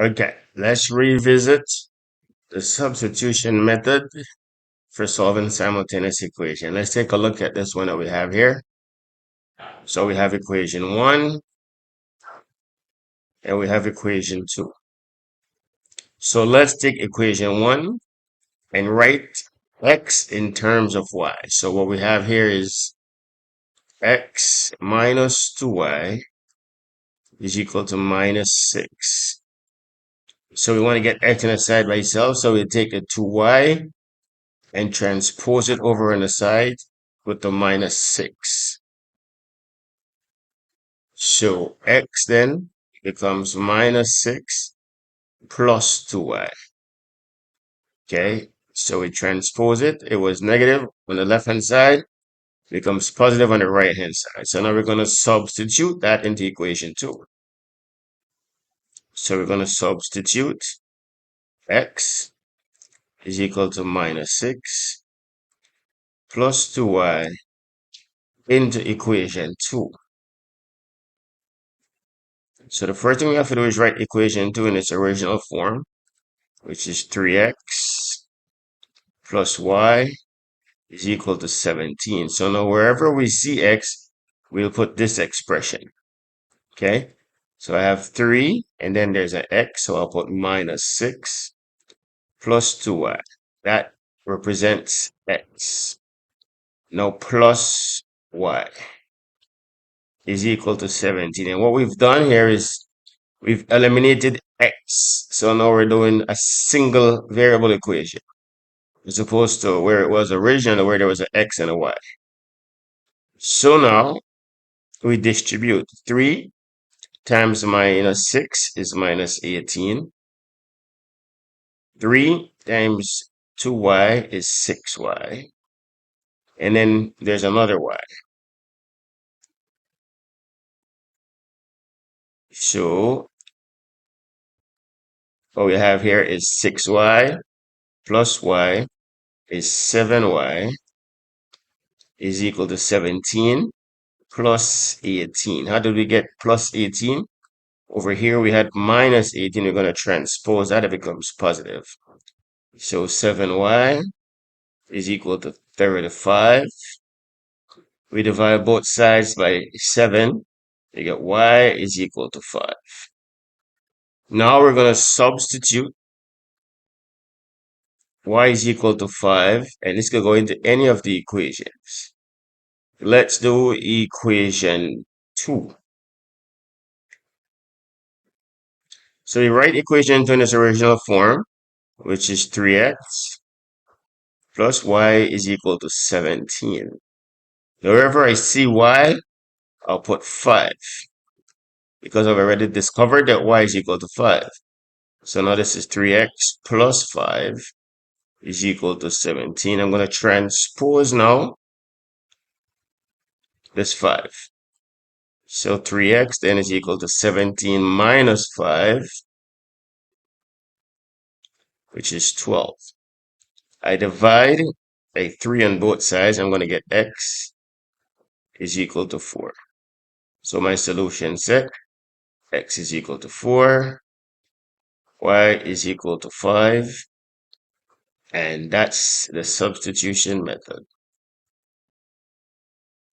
Okay, let's revisit the substitution method for solving simultaneous equation. Let's take a look at this one that we have here. So we have equation 1 and we have equation 2. So let's take equation 1 and write x in terms of y. So what we have here is x minus 2y is equal to minus 6. So we want to get x on the side by itself. So we take the 2y and transpose it over on the side with the minus 6. So x then becomes minus 6 plus 2y. Okay, so we transpose it. It was negative on the left-hand side, becomes positive on the right-hand side. So now we're going to substitute that into equation 2. So we're going to substitute x is equal to minus 6 plus 2y into equation 2. So the first thing we have to do is write equation 2 in its original form, which is 3x plus y is equal to 17. So now wherever we see x, we'll put this expression. Okay, so I have 3, and then there's an x, so I'll put minus 6 plus 2y. That represents x. Now plus y is equal to 17. And what we've done here is we've eliminated x. So now we're doing a single variable equation, as opposed to where it was originally, where there was an x and a y. So now we distribute 3 times minus 6 is minus 18. 3 times 2y is 6y. And then there's another y. So what we have here is 6y plus y is 7y is equal to 17 plus 18. How did we get plus 18? Over here we had minus 18. We're going to transpose that. It becomes positive. So 7y is equal to 35. We divide both sides by 7. You get y is equal to 5. Now we're going to substitute y is equal to 5, and this can go into any of the equations. Let's do equation 2. So we write equation 2 in its original form, which is 3x plus y is equal to 17. Wherever I see y, I'll put 5, because I've already discovered that y is equal to 5. So now this is 3x plus 5 is equal to 17. I'm going to transpose now this 5. So 3x then is equal to 17 minus 5, which is 12. I divide a 3 on both sides. I'm going to get x is equal to 4. So my solution set, x is equal to 4, y is equal to 5, and that's the substitution method.